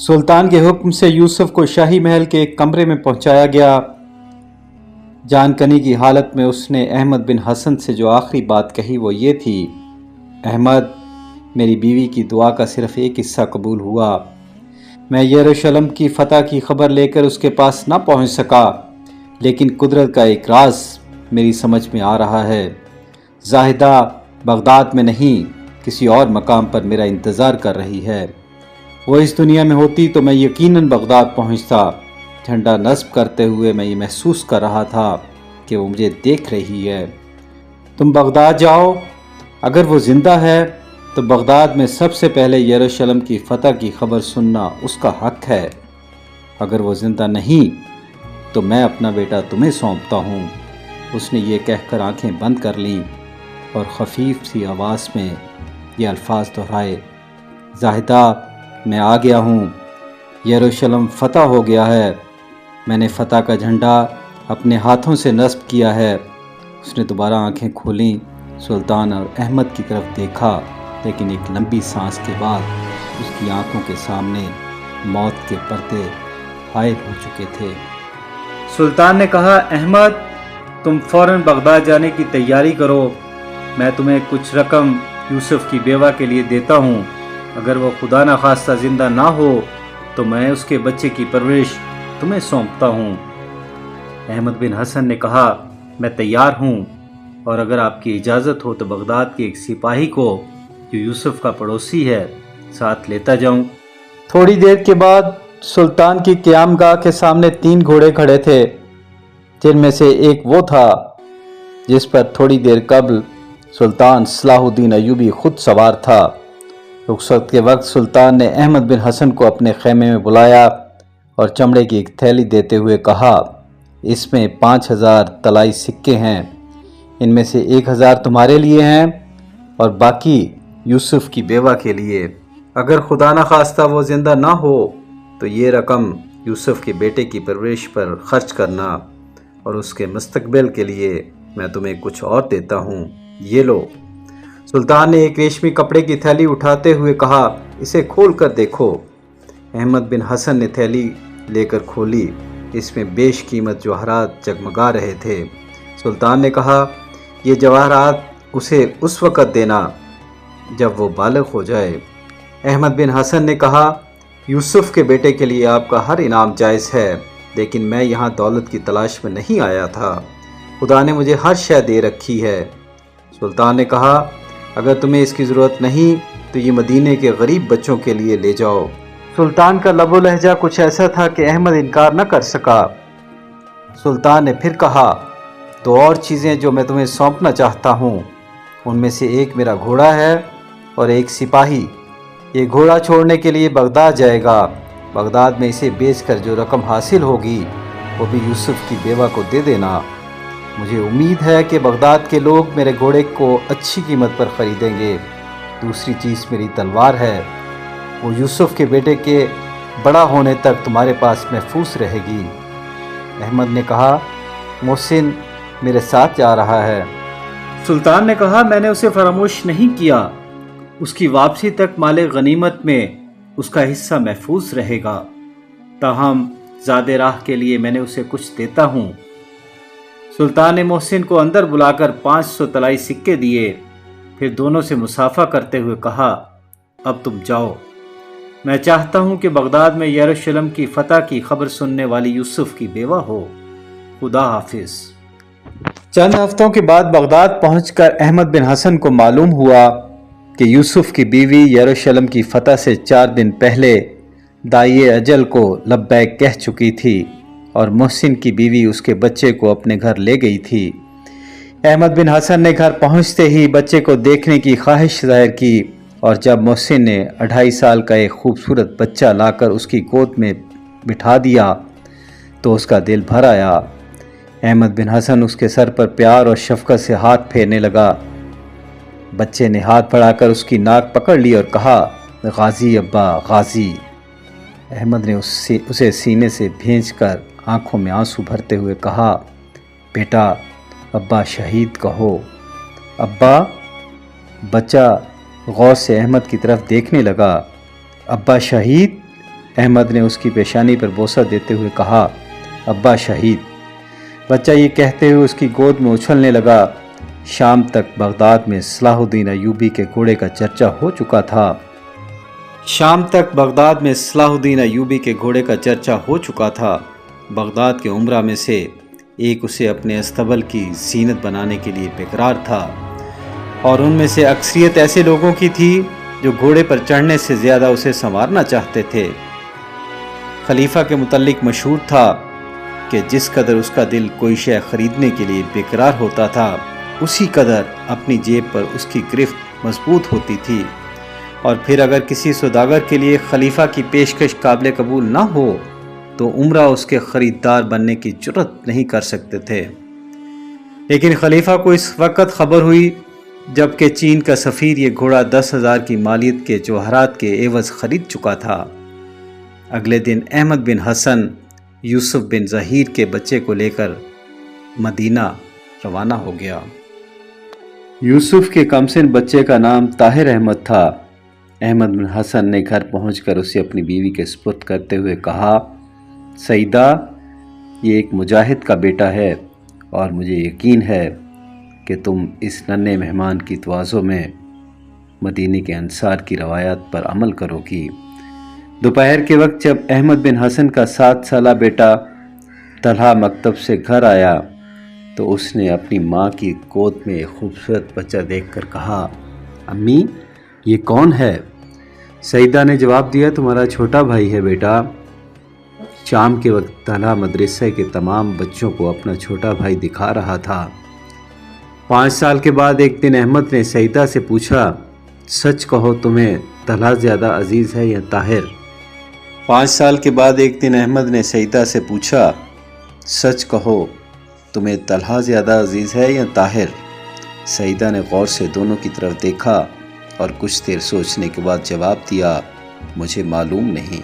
سلطان کے حکم سے یوسف کو شاہی محل کے ایک کمرے میں پہنچایا گیا۔ جان کنی کی حالت میں اس نے احمد بن حسن سے جو آخری بات کہی وہ یہ تھی: احمد، میری بیوی کی دعا کا صرف ایک حصہ قبول ہوا۔ میں یروشلم کی فتح کی خبر لے کر اس کے پاس نہ پہنچ سکا، لیکن قدرت کا ایک راز میری سمجھ میں آ رہا ہے۔ زاہدہ بغداد میں نہیں، کسی اور مقام پر میرا انتظار کر رہی ہے۔ وہ اس دنیا میں ہوتی تو میں یقیناً بغداد پہنچتا۔ جھنڈا نصب کرتے ہوئے میں یہ محسوس کر رہا تھا کہ وہ مجھے دیکھ رہی ہے۔ تم بغداد جاؤ، اگر وہ زندہ ہے تو بغداد میں سب سے پہلے یروشلم کی فتح کی خبر سننا اس کا حق ہے۔ اگر وہ زندہ نہیں تو میں اپنا بیٹا تمہیں سونپتا ہوں۔ اس نے یہ کہہ کر آنکھیں بند کر لیں اور خفیف سی آواز میں یہ الفاظ دہرائے: زاہدہ، میں آ گیا ہوں، یروشلم فتح ہو گیا ہے، میں نے فتح کا جھنڈا اپنے ہاتھوں سے نصب کیا ہے۔ اس نے دوبارہ آنکھیں کھولیں، سلطان اور احمد کی طرف دیکھا، لیکن ایک لمبی سانس کے بعد اس کی آنکھوں کے سامنے موت کے پردے حائل ہو چکے تھے۔ سلطان نے کہا: احمد، تم فوراً بغداد جانے کی تیاری کرو، میں تمہیں کچھ رقم یوسف کی بیوہ کے لیے دیتا ہوں۔ اگر وہ خدا نخواستہ زندہ نہ ہو تو میں اس کے بچے کی پرورش تمہیں سونپتا ہوں۔ احمد بن حسن نے کہا: میں تیار ہوں، اور اگر آپ کی اجازت ہو تو بغداد کے ایک سپاہی کو جو یوسف کا پڑوسی ہے ساتھ لیتا جاؤں۔ تھوڑی دیر کے بعد سلطان کی قیام گاہ کے سامنے 3 گھوڑے کھڑے تھے، جن میں سے ایک وہ تھا جس پر تھوڑی دیر قبل سلطان صلاح الدین ایوبی خود سوار تھا۔ رخصت کے وقت سلطان نے احمد بن حسن کو اپنے خیمے میں بلایا اور چمڑے کی ایک تھیلی دیتے ہوئے کہا: اس میں 5000 طلائی سکے ہیں، ان میں سے 1000 تمہارے لیے ہیں اور باقی یوسف کی بیوہ کے لیے۔ اگر خدا نخواستہ وہ زندہ نہ ہو تو یہ رقم یوسف کے بیٹے کی پرورش پر خرچ کرنا، اور اس کے مستقبل کے لیے میں تمہیں کچھ اور دیتا ہوں، یہ لو۔ سلطان نے ایک ریشمی کپڑے کی تھیلی اٹھاتے ہوئے کہا: اسے کھول کر دیکھو۔ احمد بن حسن نے تھیلی لے کر کھولی، اس میں بیش قیمت جواہرات جگمگا رہے تھے۔ سلطان نے کہا: یہ جواہرات اسے اس وقت دینا جب وہ بالغ ہو جائے۔ احمد بن حسن نے کہا: یوسف کے بیٹے کے لیے آپ کا ہر انعام جائز ہے، لیکن میں یہاں دولت کی تلاش میں نہیں آیا تھا، خدا نے مجھے ہر شے دے رکھی ہے۔ سلطان نے کہا: اگر تمہیں اس کی ضرورت نہیں تو یہ مدینے کے غریب بچوں کے لیے لے جاؤ۔ سلطان کا لب و لہجہ کچھ ایسا تھا کہ احمد انکار نہ کر سکا۔ سلطان نے پھر کہا: 2 اور چیزیں جو میں تمہیں سونپنا چاہتا ہوں، ان میں سے ایک میرا گھوڑا ہے اور ایک سپاہی۔ یہ گھوڑا چھوڑنے کے لیے بغداد جائے گا، بغداد میں اسے بیچ کر جو رقم حاصل ہوگی وہ بھی یوسف کی بیوہ کو دے دینا۔ مجھے امید ہے کہ بغداد کے لوگ میرے گھوڑے کو اچھی قیمت پر خریدیں گے۔ دوسری چیز میری تلوار ہے، وہ یوسف کے بیٹے کے بڑا ہونے تک تمہارے پاس محفوظ رہے گی۔ احمد نے کہا: محسن میرے ساتھ جا رہا ہے۔ سلطان نے کہا: میں نے اسے فراموش نہیں کیا، اس کی واپسی تک مال غنیمت میں اس کا حصہ محفوظ رہے گا، تاہم زاد راہ کے لیے میں نے اسے کچھ دیتا ہوں۔ سلطان نے محسن کو اندر بلا کر 500 طلائی سکے دیے، پھر دونوں سے مصافحہ کرتے ہوئے کہا: اب تم جاؤ، میں چاہتا ہوں کہ بغداد میں یروشلم کی فتح کی خبر سننے والی یوسف کی بیوہ ہو۔ خدا حافظ۔ چند ہفتوں کے بعد بغداد پہنچ کر احمد بن حسن کو معلوم ہوا کہ یوسف کی بیوی یروشلم کی فتح سے 4 دن پہلے داعی اجل کو لبیک کہہ چکی تھی اور محسن کی بیوی اس کے بچے کو اپنے گھر لے گئی تھی۔ احمد بن حسن نے گھر پہنچتے ہی بچے کو دیکھنے کی خواہش ظاہر کی، اور جب محسن نے 2.5 سال کا ایک خوبصورت بچہ لا کر اس کی گود میں بٹھا دیا تو اس کا دل بھر آیا۔ احمد بن حسن اس کے سر پر پیار اور شفقت سے ہاتھ پھیرنے لگا۔ بچے نے ہاتھ بڑھا کر اس کی ناک پکڑ لی اور کہا: غازی ابا، غازی۔ احمد نے اسے سینے سے بھینچ کر آنکھوں میں آنسو بھرتے ہوئے کہا: بیٹا، ابا شہید کہو۔ ابا؟ بچہ غور سے احمد کی طرف دیکھنے لگا۔ ابا شہید؟ احمد نے اس کی پیشانی پر بوسہ دیتے ہوئے کہا، ابا شہید۔ بچہ یہ کہتے ہوئے اس کی گود میں اچھلنے لگا۔ شام تک بغداد میں صلاح الدین ایوبی کے گھوڑے کا چرچا ہو چکا تھا۔ بغداد کے عمرہ میں سے ایک اسے اپنے استبل کی زینت بنانے کے لیے بیقرار تھا، اور ان میں سے اکثریت ایسے لوگوں کی تھی جو گھوڑے پر چڑھنے سے زیادہ اسے سنوارنا چاہتے تھے۔ خلیفہ کے متعلق مشہور تھا کہ جس قدر اس کا دل کوئی شے خریدنے کے لیے بیقرار ہوتا تھا، اسی قدر اپنی جیب پر اس کی گرفت مضبوط ہوتی تھی، اور پھر اگر کسی سوداگر کے لیے خلیفہ کی پیشکش قابل قبول نہ ہو تو عمرہ اس کے خریدار بننے کی جرت نہیں کر سکتے تھے۔ لیکن خلیفہ کو اس وقت خبر ہوئی جب کہ چین کا سفیر یہ گھوڑا 10,000 کی مالیت کے جوہرات کے عوض خرید چکا تھا۔ اگلے دن احمد بن حسن یوسف بن ظہیر کے بچے کو لے کر مدینہ روانہ ہو گیا۔ یوسف کے کمسن بچے کا نام طاہر احمد تھا۔ احمد بن حسن نے گھر پہنچ کر اسے اپنی بیوی کے سپرد کرتے ہوئے کہا، سیدہ، یہ ایک مجاہد کا بیٹا ہے، اور مجھے یقین ہے کہ تم اس ننھے مہمان کی تواضع میں مدینے کے انصار کی روایات پر عمل کرو گی۔ دوپہر کے وقت جب احمد بن حسن کا 7 سالہ بیٹا طلحہ مکتب سے گھر آیا تو اس نے اپنی ماں کی گود میں ایک خوبصورت بچہ دیکھ کر کہا، امی، یہ کون ہے؟ سیدہ نے جواب دیا، تمہارا چھوٹا بھائی ہے بیٹا۔ شام کے وقت طلحہ مدرسے کے تمام بچوں کو اپنا چھوٹا بھائی دکھا رہا تھا۔ 5 سال کے بعد ایک دن احمد نے سیدہ سے پوچھا، سچ کہو تمہیں طلحہ زیادہ عزیز ہے یا طاہر؟ 5 سال کے بعد ایک دن احمد نے سیدہ سے پوچھا، سچ کہو تمہیں طلحہ زیادہ عزیز ہے یا طاہر؟ سیدہ نے غور سے دونوں کی طرف دیکھا اور کچھ دیر سوچنے کے بعد جواب دیا، مجھے معلوم نہیں۔